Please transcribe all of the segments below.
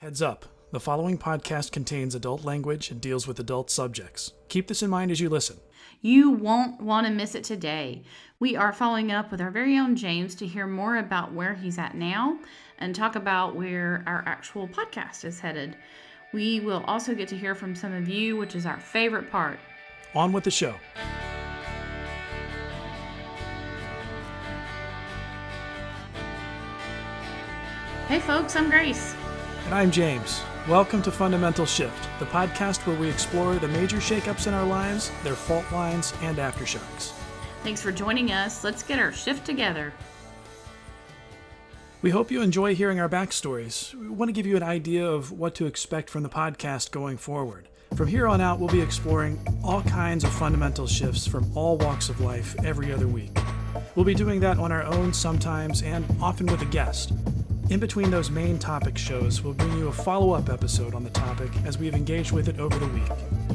Heads up, the following podcast contains adult language and deals with adult subjects. Keep this in mind as you listen. You won't want to miss it today. We are following up with our very own James to hear more about where he's at now and talk about where our actual podcast is headed. We will also get to hear from some of you, which is our favorite part. On with the show. Hey folks, I'm Grace. And I'm James. Welcome to Fundamental Shift, the podcast where we explore the major shakeups in our lives, their fault lines, and aftershocks. Thanks for joining us. Let's get our shift together. We hope you enjoy hearing our backstories. We want to give you an idea of what to expect from the podcast going forward. From here on out, we'll be exploring all kinds of fundamental shifts from all walks of life every other week. We'll be doing that on our own sometimes and often with a guest. In between those main topic shows, we'll bring you a follow-up episode on the topic as we've engaged with it over the week.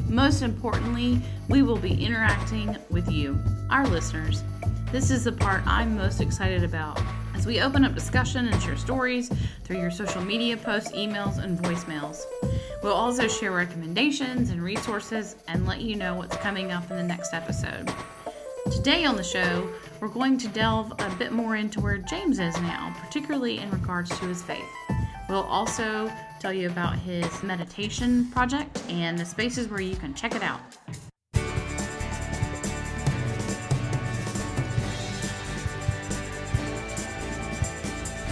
Most importantly, we will be interacting with you, our listeners. This is the part I'm most excited about, as we open up discussion and share stories through your social media posts, emails, and voicemails. We'll also share recommendations and resources and let you know what's coming up in the next episode. Today on the show, we're going to delve a bit more into where James is now, particularly in regards to his faith. We'll also tell you about his meditation project and the spaces where you can check it out.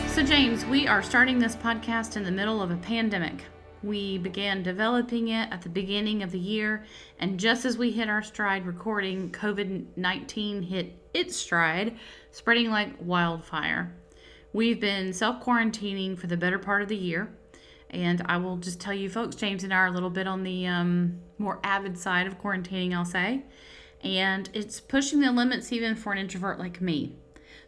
So James, we are starting this podcast in the middle of a pandemic. We began developing it at the beginning of the year, and just as we hit our stride recording, COVID-19 hit its stride, spreading like wildfire. We've been self-quarantining for the better part of the year, and I will just tell you folks, James and I are a little bit on the more avid side of quarantining, I'll say, and it's pushing the limits even for an introvert like me.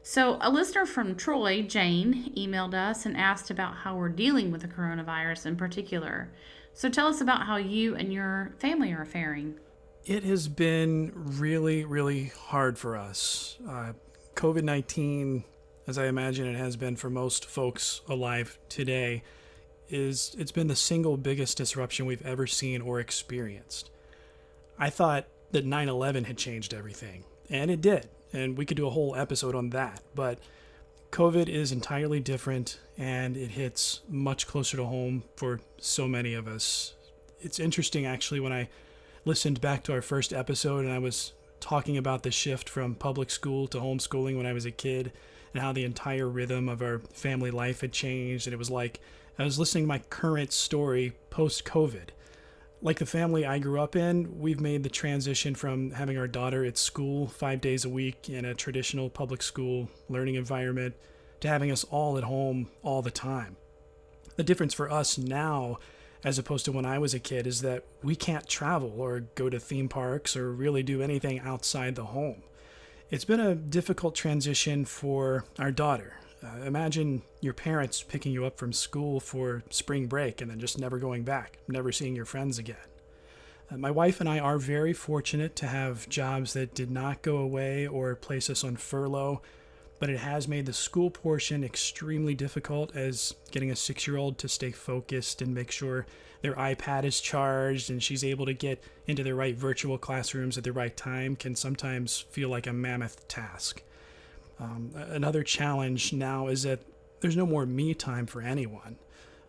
So a listener from Troy, Jane, emailed us and asked about how we're dealing with the coronavirus in particular. So tell us about how you and your family are faring. It has been really, really hard for us. COVID-19, as I imagine it has been for most folks alive today, it's been the single biggest disruption we've ever seen or experienced. I thought that 9/11 had changed everything, and it did. And we could do a whole episode on that. But COVID is entirely different, and it hits much closer to home for so many of us. It's interesting, actually, when I listened back to our first episode and I was talking about the shift from public school to homeschooling when I was a kid and how the entire rhythm of our family life had changed. And it was like I was listening to my current story post-COVID. Like the family I grew up in, we've made the transition from having our daughter at school 5 days a week in a traditional public school learning environment to having us all at home all the time. The difference for us now, as opposed to when I was a kid, is that we can't travel or go to theme parks or really do anything outside the home. It's been a difficult transition for our daughter. Imagine your parents picking you up from school for spring break and then just never going back, never seeing your friends again. My wife and I are very fortunate to have jobs that did not go away or place us on furlough, but it has made the school portion extremely difficult, as getting a 6-year-old to stay focused and make sure their iPad is charged and she's able to get into the right virtual classrooms at the right time can sometimes feel like a mammoth task. Another challenge now is that there's no more me time for anyone.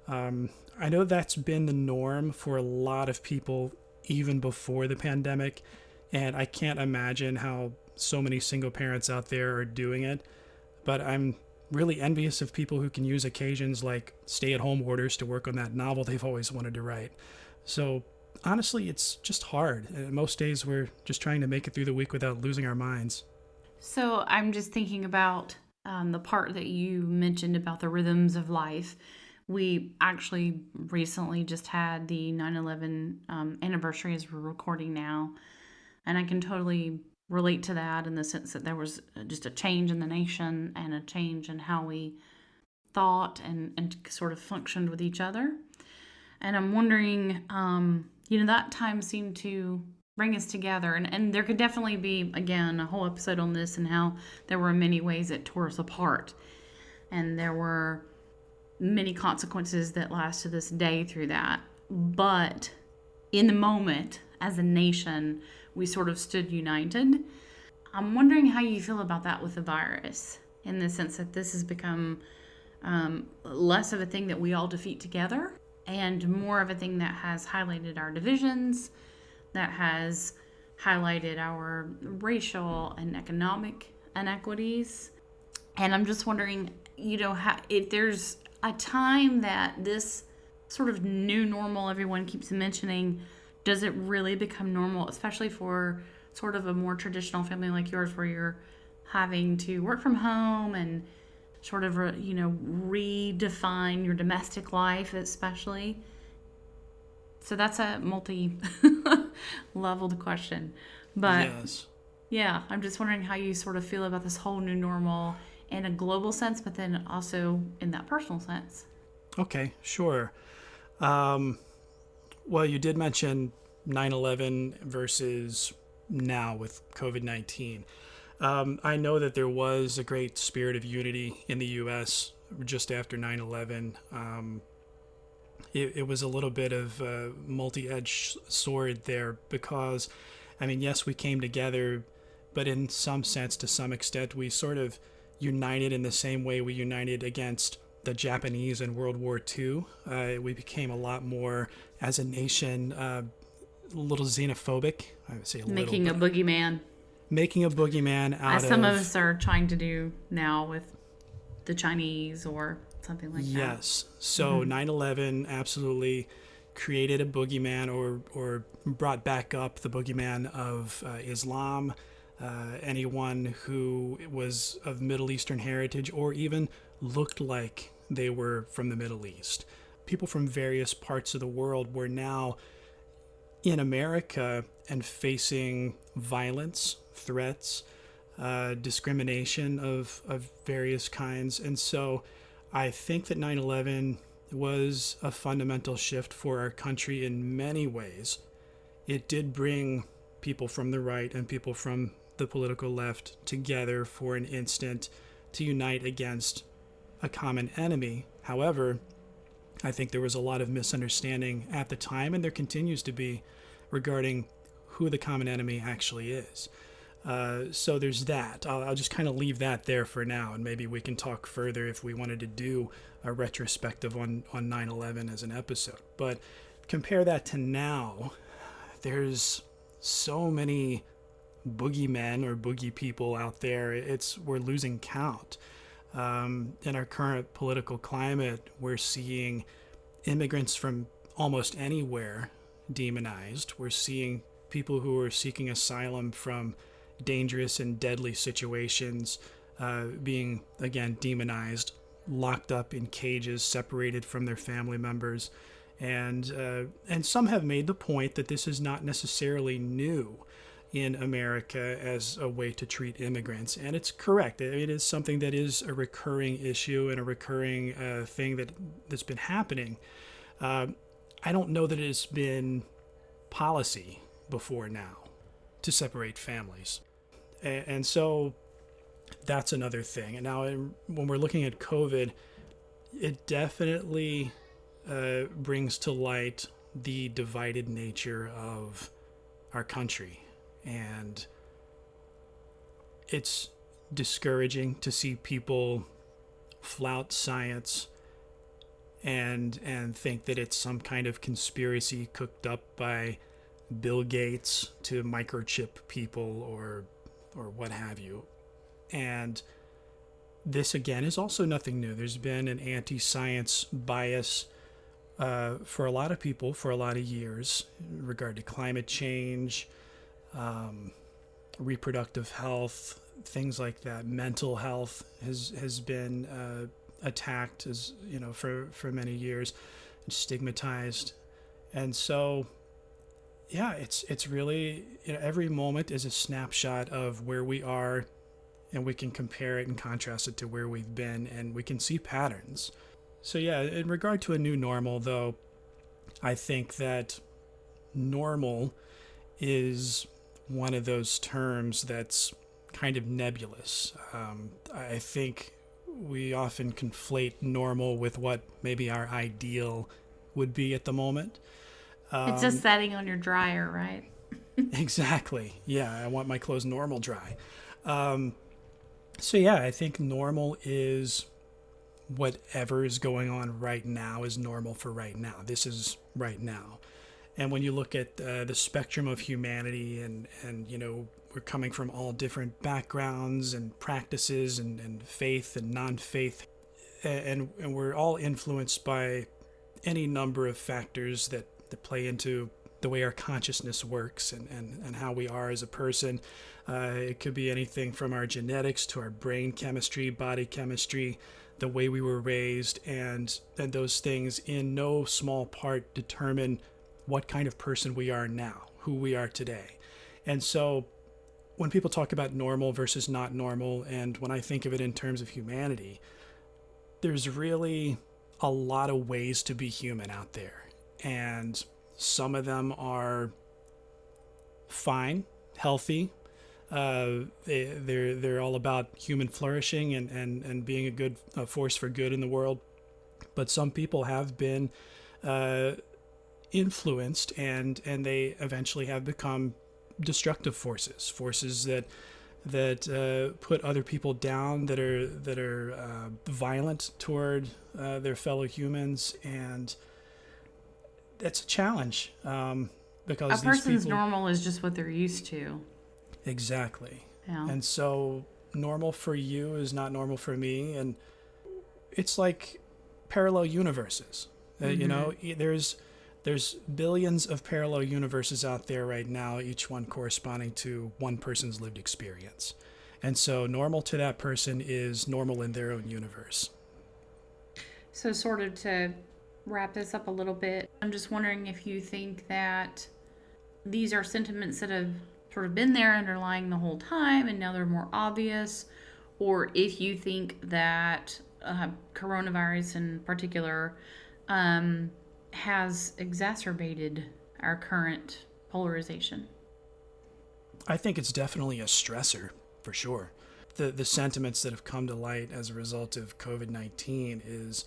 I know that's been the norm for a lot of people even before the pandemic, and I can't imagine how so many single parents out there are doing it, but I'm really envious of people who can use occasions like stay-at-home orders to work on that novel they've always wanted to write. So honestly, it's just hard. Most days we're just trying to make it through the week without losing our minds. So I'm just thinking about the part that you mentioned about the rhythms of life. We actually recently just had the 9/11 anniversary as we're recording now. And I can totally relate to that in the sense that there was just a change in the nation and a change in how we thought and sort of functioned with each other. And I'm wondering, that time seemed to bring us together. And there could definitely be, again, a whole episode on this and how there were many ways it tore us apart. And there were many consequences that last to this day through that. But in the moment, as a nation, we sort of stood united. I'm wondering how you feel about that with the virus, in the sense that this has become less of a thing that we all defeat together and more of a thing that has highlighted our divisions, that has highlighted our racial and economic inequities. And I'm just wondering, if there's a time that this sort of new normal everyone keeps mentioning, does it really become normal, especially for sort of a more traditional family like yours, where you're having to work from home and sort of, redefine your domestic life, especially? So that's a multi-leveled question. But Yes. yeah, I'm just wondering how you sort of feel about this whole new normal in a global sense, but then also in that personal sense. Okay, sure. Well, you did mention 9/11 versus now with COVID-19. I know that there was a great spirit of unity in the U.S. just after 9/11. It was a little bit of a multi-edged sword there because, I mean, yes, we came together, but in some sense, to some extent, we sort of united in the same way we united against the Japanese in World War II. We became a lot more, as a nation, a little xenophobic. I would say a Making little, a boogeyman, making a boogeyman out as some of of. us are trying to do now with the Chinese or something like that. Yes. So 9/11 absolutely created a boogeyman, or brought back up the boogeyman of Islam. Anyone who was of Middle Eastern heritage or even looked like they were from the Middle East. People from various parts of the world were now in America and facing violence, threats, discrimination of various kinds. And so I think that 9/11 was a fundamental shift for our country in many ways. It did bring people from the right and people from the political left together for an instant to unite against a common enemy. However, I think there was a lot of misunderstanding at the time, and there continues to be, regarding who the common enemy actually is. So there's that. I'll just kind of leave that there for now, and maybe we can talk further if we wanted to do a retrospective on 9/11 as an episode. But compare that to now. There's so many boogeymen or boogie people out there. We're losing count. In our current political climate, we're seeing immigrants from almost anywhere demonized. We're seeing people who are seeking asylum from dangerous and deadly situations being, again, demonized, locked up in cages, separated from their family members. And some have made the point that this is not necessarily new in America as a way to treat immigrants. And it's correct. It is something that is a recurring issue and a recurring thing that's been happening. I don't know that it has been policy before now to separate families. And so that's another thing. And now when we're looking at COVID, it definitely brings to light the divided nature of our country. And it's discouraging to see people flout science and think that it's some kind of conspiracy cooked up by Bill Gates to microchip people or what have you. And this, again, is also nothing new. There's been an anti-science bias for a lot of people for a lot of years in regard to climate change, reproductive health, things like that. Mental health has been attacked, as for many years, stigmatized. And so yeah, it's really, every moment is a snapshot of where we are, and we can compare it and contrast it to where we've been, and we can see patterns. So yeah, in regard to a new normal, though, I think that normal is one of those terms that's kind of nebulous. I think we often conflate normal with what maybe our ideal would be at the moment. It's just setting on your dryer, right? Exactly. Yeah, I want my clothes normal dry. So yeah, I think normal is whatever is going on right now is normal for right now. This is right now. And when you look at the spectrum of humanity, and we're coming from all different backgrounds and practices and faith and non-faith, and we're all influenced by any number of factors that play into the way our consciousness works and how we are as a person. It could be anything from our genetics to our brain chemistry, body chemistry, the way we were raised, and those things in no small part determine what kind of person we are now, who we are today. And so when people talk about normal versus not normal, and when I think of it in terms of humanity, there's really a lot of ways to be human out there. And some of them are fine, healthy. They're all about human flourishing and being a good force for good in the world. But some people have been influenced, and they eventually have become destructive forces that put other people down, that are violent toward their fellow humans, and that's a challenge, because A person's these people, normal is just what they're used to. exactly. Yeah. And so normal for you is not normal for me, and it's like parallel universes. There's billions of parallel universes out there right now, each one corresponding to one person's lived experience. And so normal to that person is normal in their own universe. So sort of to wrap this up a little bit, I'm just wondering if you think that these are sentiments that have sort of been there underlying the whole time and now they're more obvious, or if you think that coronavirus in particular has exacerbated our current polarization. I think it's definitely a stressor, for sure. The sentiments that have come to light as a result of COVID-19 is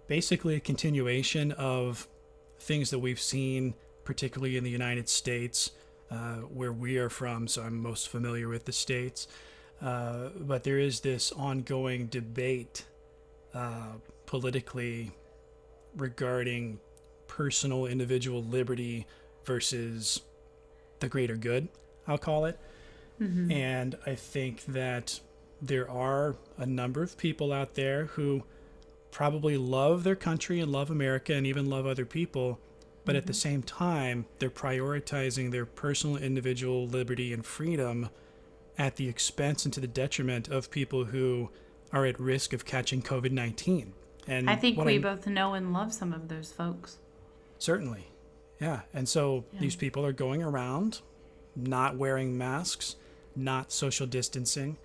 basically a continuation of things that we've seen, particularly in the United States, where we are from, so I'm most familiar with the States. But there is this ongoing debate politically regarding personal individual liberty versus the greater good, I'll call it. Mm-hmm. And I think that there are a number of people out there who probably love their country and love America and even love other people, but at the same time, they're prioritizing their personal individual liberty and freedom at the expense and to the detriment of people who are at risk of catching COVID-19. And I think we both know and love some of those folks. Certainly. Yeah. And so these people are going around not wearing masks, not social distancing.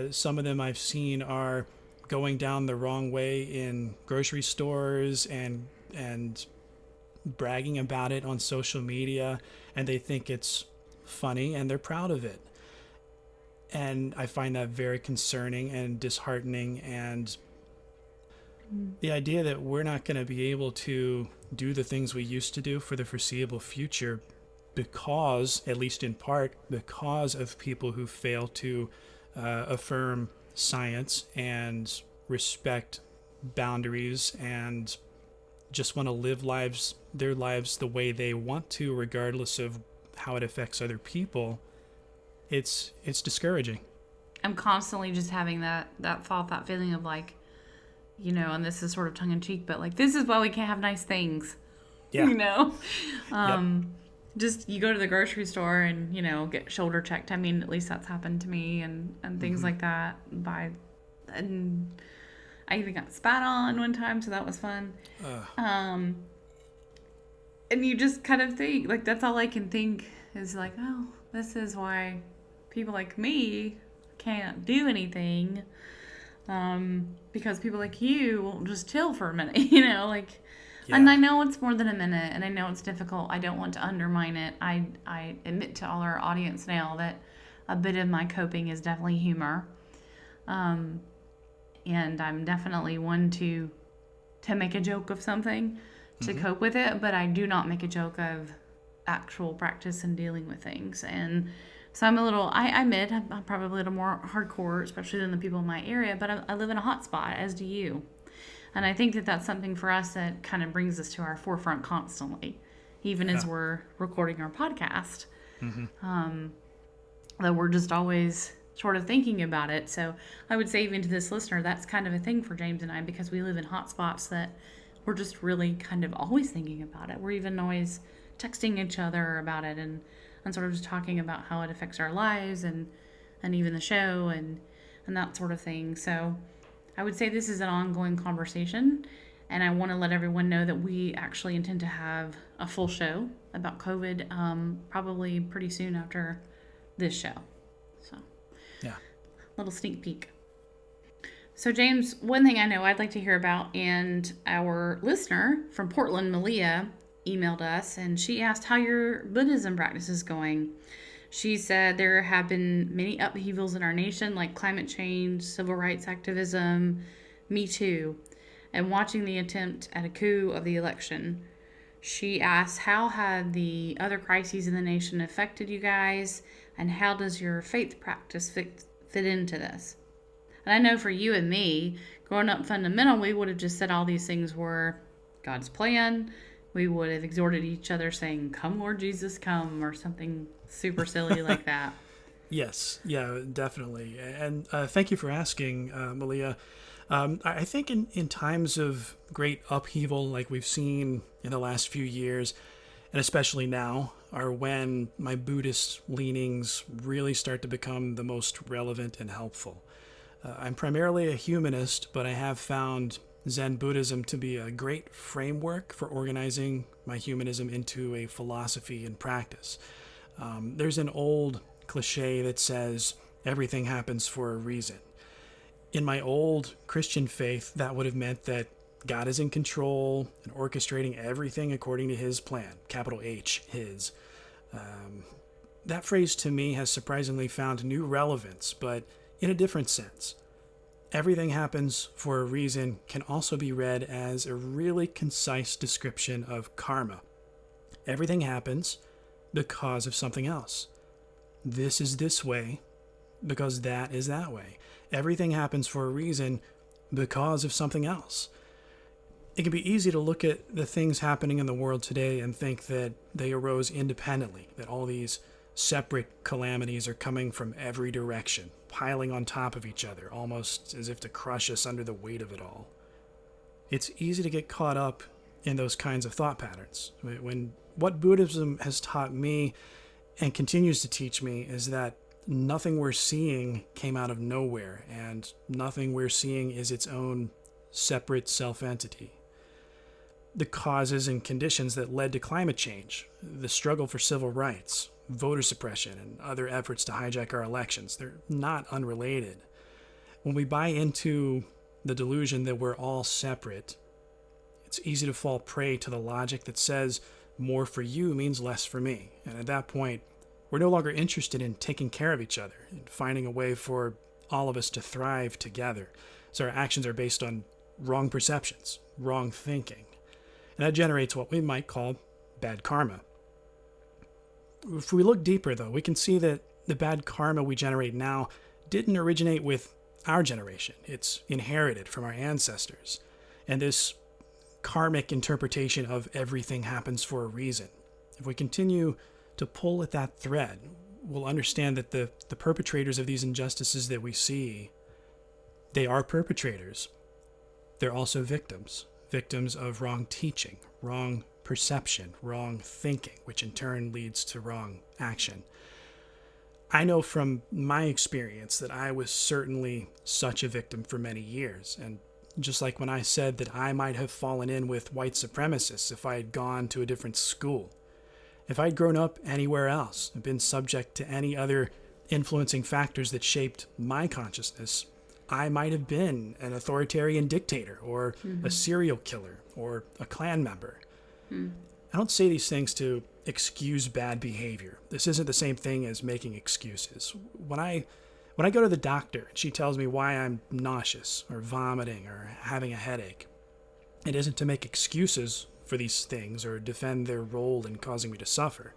Some of them I've seen are going down the wrong way in grocery stores and bragging about it on social media, and they think it's funny and they're proud of it. And I find that very concerning and disheartening, and the idea that we're not going to be able to do the things we used to do for the foreseeable future because, at least in part, because of people who fail to affirm science and respect boundaries and just want to live their lives the way they want to, regardless of how it affects other people. It's discouraging. I'm constantly just having that thought, that feeling of like, and this is sort of tongue in cheek, but like, this is why we can't have nice things. Yeah. Just you go to the grocery store and, get shoulder checked. I mean, at least that's happened to me and things like that. And I even got spat on one time, so that was fun. And you just kind of think, like, that's all I can think is like, oh, this is why people like me can't do anything. Because people like you won't just chill for a minute, And I know it's more than a minute, and I know it's difficult. I don't want to undermine it. I admit to all our audience now that a bit of my coping is definitely humor. and I'm definitely one to make a joke of something to cope with it, but I do not make a joke of actual practice and dealing with things. And so I admit I'm probably a little more hardcore, especially than the people in my area, but I live in a hot spot, as do you. And I think that that's something for us that kind of brings us to our forefront constantly, even as we're recording our podcast. That we're just always sort of thinking about it. So I would say even to this listener, that's kind of a thing for James and I, because we live in hot spots that we're just really kind of always thinking about it. We're even always texting each other about it and sort of just talking about how it affects our lives and even the show and that sort of thing. So I would say this is an ongoing conversation, and I want to let everyone know that we actually intend to have a full show about COVID probably pretty soon after this show. So Yeah. Little sneak peek. So James, one thing I know I'd like to hear about, and our listener from Portland, Malia, emailed us, and she asked how your Buddhism practice is going. She said there have been many upheavals in our nation, like climate change, civil rights activism, Me Too, and watching the attempt at a coup of the election. She asked, how had the other crises in the nation affected you guys, and how does your faith practice fit into this? And I know for you and me, growing up fundamental, we would have just said all these things were God's plan. We would have exhorted each other saying, "Come, Lord Jesus, come," or something super silly like that. Yes, yeah, definitely. And thank you for asking, Malia. I think in times of great upheaval like we've seen in the last few years, and especially now, are when my Buddhist leanings really start to become the most relevant and helpful. I'm primarily a humanist, but I have found Zen Buddhism to be a great framework for organizing my humanism into a philosophy and practice. There's an old cliche that says everything happens for a reason. In my old Christian faith, that would have meant that God is in control and orchestrating everything according to his plan, capital H, his. That phrase to me has surprisingly found new relevance, but in a different sense. Everything happens for a reason can also be read as a really concise description of karma. Everything happens because of something else. This is this way because that is that way. Everything happens for a reason because of something else. It can be easy to look at the things happening in the world today and think that they arose independently, that all these separate calamities are coming from every direction, piling on top of each other, almost as if to crush us under the weight of it all. It's easy to get caught up in those kinds of thought patterns. When what Buddhism has taught me and continues to teach me is that nothing we're seeing came out of nowhere, and nothing we're seeing is its own separate self-entity. The causes and conditions that led to climate change, the struggle for civil rights, voter suppression, and other efforts to hijack our elections, they're not unrelated. When we buy into the delusion that we're all separate, it's easy to fall prey to the logic that says more for you means less for me. And at that point, we're no longer interested in taking care of each other and finding a way for all of us to thrive together. So our actions are based on wrong perceptions, wrong thinking. And that generates what we might call bad karma. If we look deeper, though, we can see that the bad karma we generate now didn't originate with our generation. It's inherited from our ancestors. And this karmic interpretation of everything happens for a reason, if we continue to pull at that thread, we'll understand that the perpetrators of these injustices that we see, they are perpetrators. They're also victims of wrong teaching, wrong perception, wrong thinking, which in turn leads to wrong action. I know from my experience that I was certainly such a victim for many years. And just like when I said that I might have fallen in with white supremacists if I had gone to a different school, if I'd grown up anywhere else and been subject to any other influencing factors that shaped my consciousness, I might have been an authoritarian dictator or a serial killer or a Klan member. I don't say these things to excuse bad behavior. This isn't the same thing as making excuses. When I When I go to the doctor and she tells me why I'm nauseous or vomiting or having a headache, it isn't to make excuses for these things or defend their role in causing me to suffer.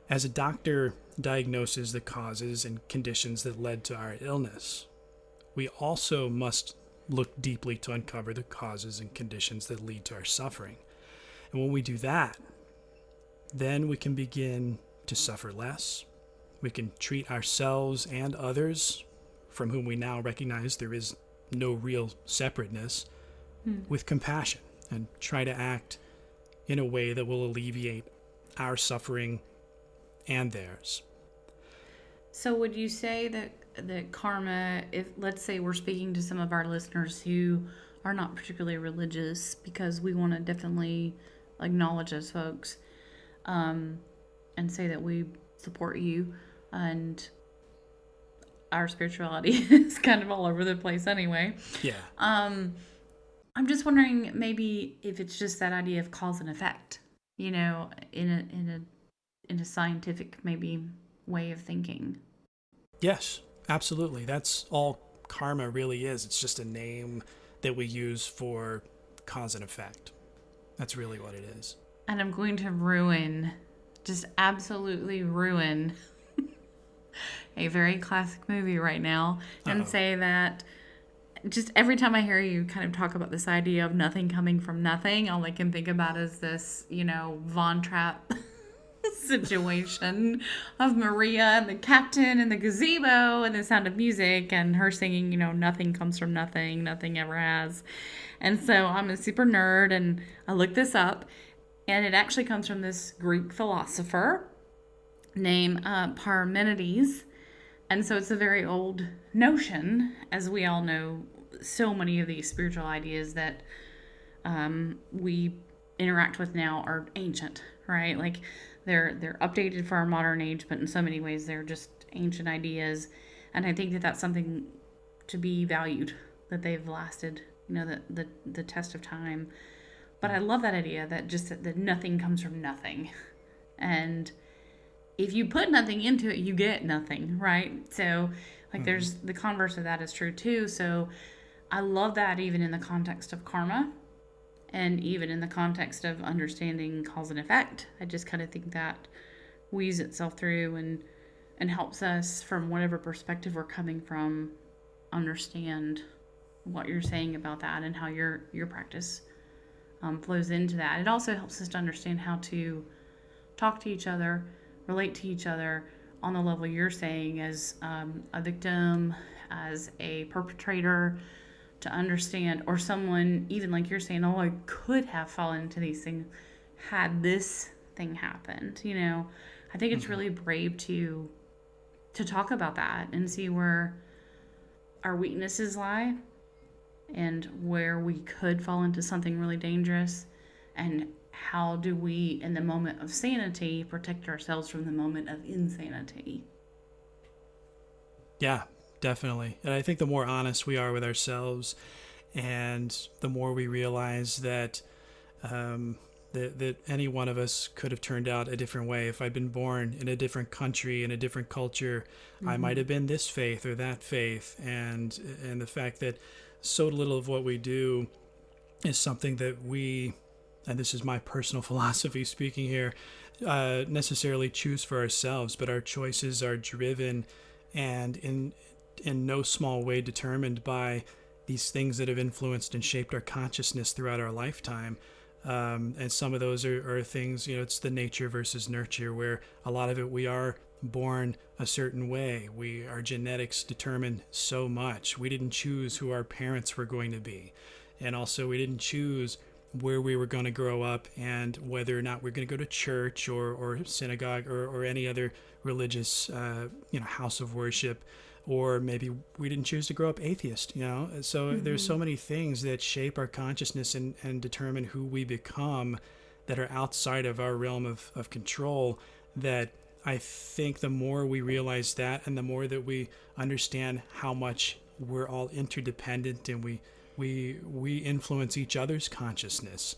As a doctor diagnoses the causes and conditions that led to our illness, we also must look deeply to uncover the causes and conditions that lead to our suffering. And when we do that, then we can begin to suffer less. We can treat ourselves and others, from whom we now recognize there is no real separateness, with compassion and try to act in a way that will alleviate our suffering and theirs. So would you say that karma, if let's say we're speaking to some of our listeners who are not particularly religious, because we want to definitely acknowledge those folks, and say that we support you, and our spirituality is kind of all over the place anyway. Yeah. I'm just wondering maybe if it's just that idea of cause and effect, in a scientific maybe way of thinking. Yes, absolutely. That's all karma really is. It's just a name that we use for cause and effect. That's really what it is. And I'm going to just absolutely ruin a very classic movie right now and say that just every time I hear you kind of talk about this idea of nothing coming from nothing, all I can think about is this, Von Trapp situation of Maria and the captain and the gazebo and the Sound of Music and her singing, nothing comes from nothing, nothing ever has. And so I'm a super nerd and I looked this up, and it actually comes from this Greek philosopher named Parmenides. And so it's a very old notion. As we all know, so many of these spiritual ideas that we interact with now are ancient, right? Like they're updated for our modern age, but in so many ways they're just ancient ideas. And I think that that's something to be valued, that they've lasted, the test of time. But I love that idea that nothing comes from nothing. And if you put nothing into it, you get nothing, right? So there's the converse of that is true too. So I love that even in the context of karma and even in the context of understanding cause and effect. I just kind of think that weaves itself through and helps us from whatever perspective we're coming from understand what you're saying about that and how your practice flows into that. It also helps us to understand how to talk to each other, relate to each other on the level you're saying as a victim, as a perpetrator, to understand, or someone even like you're saying, oh, I could have fallen into these things had this thing happened. I think it's really brave to talk about that and see where our weaknesses lie and where we could fall into something really dangerous, and how do we, in the moment of sanity, protect ourselves from the moment of insanity? Yeah, definitely. And I think the more honest we are with ourselves, and the more we realize that that any one of us could have turned out a different way. If I'd been born in a different country, in a different culture, I might have been this faith or that faith. And the fact that so little of what we do is something that we, and this is my personal philosophy speaking here, necessarily choose for ourselves, but our choices are driven and in no small way determined by these things that have influenced and shaped our consciousness throughout our lifetime. And some of those are things, it's the nature versus nurture, where a lot of it we are born a certain way. Our genetics determine so much. We didn't choose who our parents were going to be. And also we didn't choose where we were going to grow up and whether or not we're going to go to church or synagogue or any other religious, house of worship. Or maybe we didn't choose to grow up atheist, So there's so many things that shape our consciousness and determine who we become that are outside of our realm of control, that I think the more we realize that and the more that we understand how much we're all interdependent and we influence each other's consciousness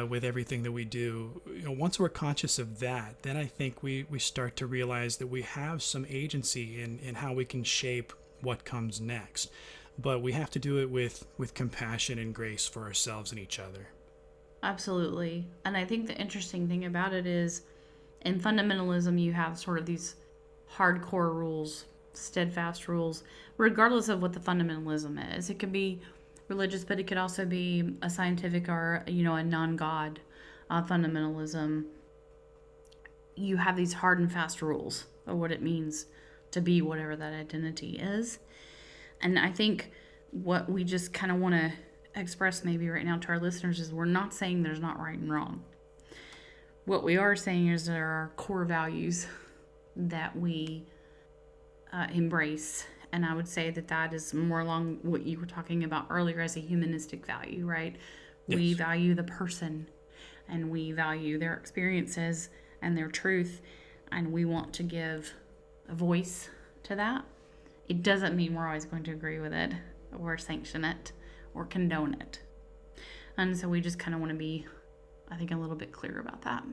with everything that we do. Once we're conscious of that, then I think we start to realize that we have some agency in how we can shape what comes next. But we have to do it with compassion and grace for ourselves and each other. Absolutely. And I think the interesting thing about it is in fundamentalism, you have sort of these hardcore rules, steadfast rules, regardless of what the fundamentalism is. It could be religious, but it could also be a scientific or, a non-God fundamentalism. You have these hard and fast rules of what it means to be whatever that identity is. And I think what we just kind of want to express maybe right now to our listeners is we're not saying there's not right and wrong. What we are saying is there are core values that we embrace. And I would say that is more along what you were talking about earlier as a humanistic value, right? Yes. We value the person and we value their experiences and their truth. And we want to give a voice to that. It doesn't mean we're always going to agree with it or sanction it or condone it. And so we just kind of want to be, I think, a little bit clear about that.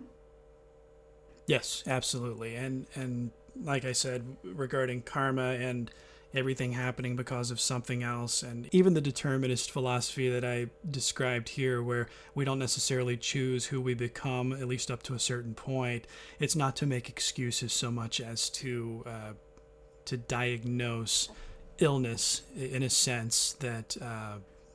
Yes, absolutely. And like I said, regarding karma and everything happening because of something else, and even the determinist philosophy that I described here, where we don't necessarily choose who we become, at least up to a certain point, it's not to make excuses so much as to diagnose illness in a sense that,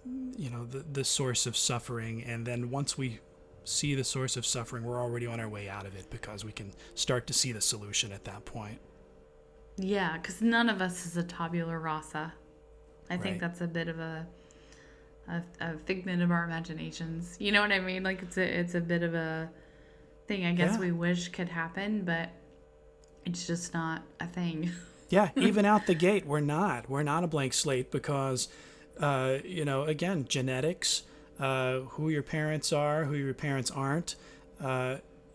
the source of suffering. And then once we see the source of suffering, we're already on our way out of it because we can start to see the solution at that point. Yeah, because none of us is a tabula rasa. I think Right. that's a bit of a figment of our imaginations. You know what I mean? Like it's a bit of a thing I guess Yeah. we wish could happen, but it's just not a thing. Yeah, even out the gate, we're not a blank slate because, again, genetics, who your parents are, who your parents aren't.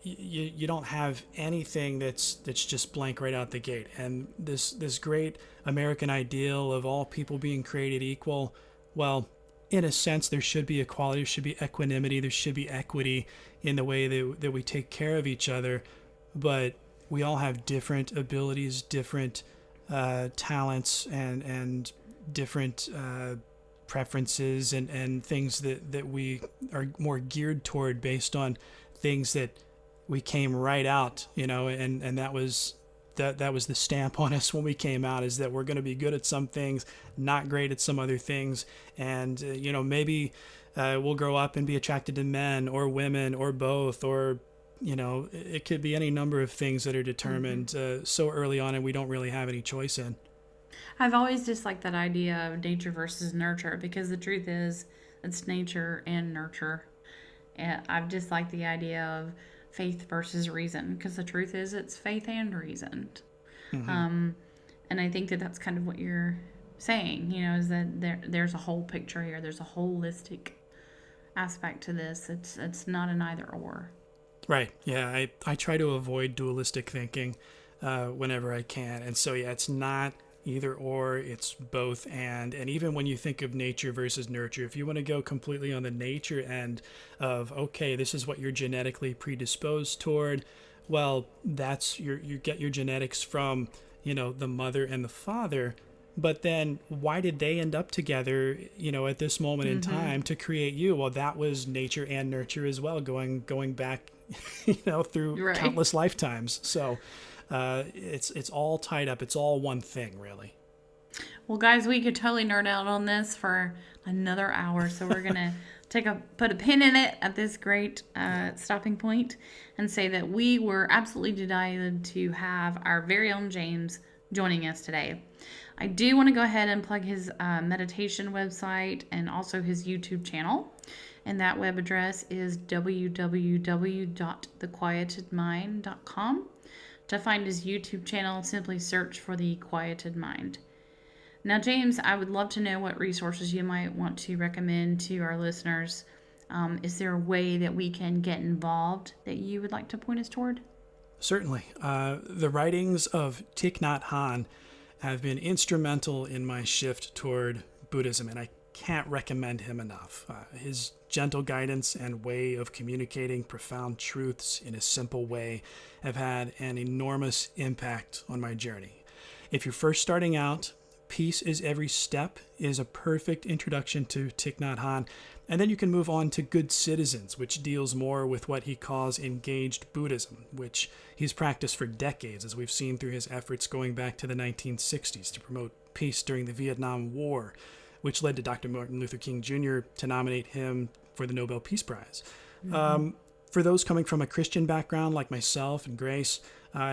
You don't have anything that's just blank right out the gate. And this great American ideal of all people being created equal, well, in a sense, there should be equality, there should be equanimity, there should be equity in the way that we take care of each other. But we all have different abilities, different talents, and different preferences and things that we are more geared toward based on things that we came right out, and that was the stamp on us when we came out, is that we're going to be good at some things, not great at some other things. And maybe we'll grow up and be attracted to men or women or both, or it could be any number of things that are determined so early on and we don't really have any choice in. I've always disliked that idea of nature versus nurture because the truth is it's nature and nurture. And I've disliked the idea of faith versus reason because the truth is it's faith and reason. And I think that's kind of what you're saying, is that there's a whole picture here. There's a holistic aspect to this. It's not an either or. Right. Yeah. I try to avoid dualistic thinking whenever I can. And so, yeah, it's not either or, it's both and. And even when you think of nature versus nurture, if you want to go completely on the nature end of, okay, this is what you're genetically predisposed toward, well, that's you get your genetics from, the mother and the father. But then why did they end up together, at this moment in time to create you? Well, that was nature and nurture as well, going back, through Right. countless lifetimes. So it's all tied up. It's all one thing, really. Well, guys, we could totally nerd out on this for another hour, so we're gonna put a pin in it at this great stopping point and say that we were absolutely delighted to have our very own James joining us today. I do want to go ahead and plug his meditation website and also his YouTube channel. And that web address is www.thequietedmind.com. To find his YouTube channel, simply search for The Quieted Mind. Now, James, I would love to know what resources you might want to recommend to our listeners. Is there a way that we can get involved that you would like to point us toward? Certainly. The writings of Thich Nhat Hanh have been instrumental in my shift toward Buddhism, and I can't recommend him enough. His gentle guidance and way of communicating profound truths in a simple way have had an enormous impact on my journey. If you're first starting out, Peace is Every Step is a perfect introduction to Thich Nhat Hanh. And then you can move on to Good Citizens, which deals more with what he calls engaged Buddhism, which he's practiced for decades, as we've seen through his efforts going back to the 1960s to promote peace during the Vietnam War, which led to Dr. Martin Luther King Jr. to nominate him for the Nobel Peace Prize. For those coming from a Christian background like myself and Grace,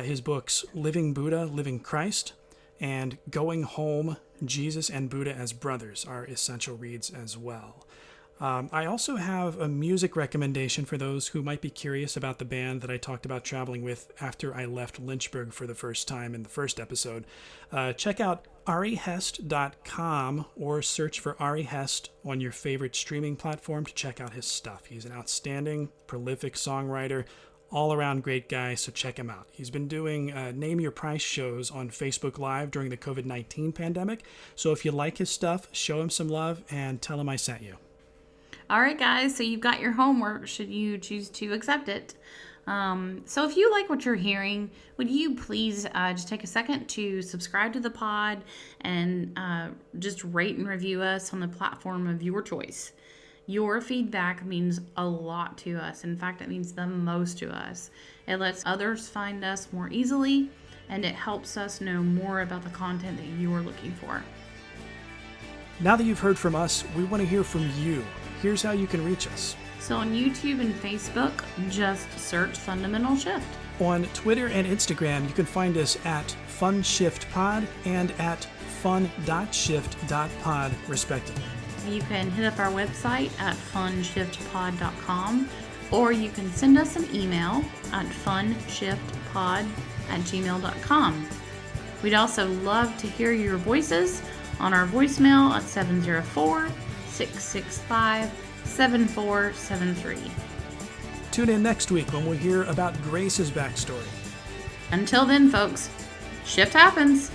his books Living Buddha, Living Christ, and Going Home, Jesus and Buddha as Brothers are essential reads as well. I also have a music recommendation for those who might be curious about the band that I talked about traveling with after I left Lynchburg for the first time in the first episode. Check out arihest.com or search for Ari Hest on your favorite streaming platform to check out his stuff. He's an outstanding, prolific songwriter, all-around great guy, so check him out. He's been doing Name Your Price shows on Facebook Live during the COVID-19 pandemic, so if you like his stuff, show him some love and tell him I sent you. All right, guys, so you've got your homework should you choose to accept it. So if you like what you're hearing, would you please just take a second to subscribe to the pod and just rate and review us on the platform of your choice. Your feedback means a lot to us. In fact, it means the most to us. It lets others find us more easily, and it helps us know more about the content that you are looking for. Now that you've heard from us, we want to hear from you. Here's how you can reach us. So on YouTube and Facebook, just search Fundamental Shift. On Twitter and Instagram, you can find us at FunShiftPod and at fun.shift.pod, respectively. You can hit up our website at funshiftpod.com, or you can send us an email at funshiftpod@gmail.com. We'd also love to hear your voices on our voicemail at 704-665-7473. Tune in next week when we hear about Grace's backstory. Until then, folks, shift happens.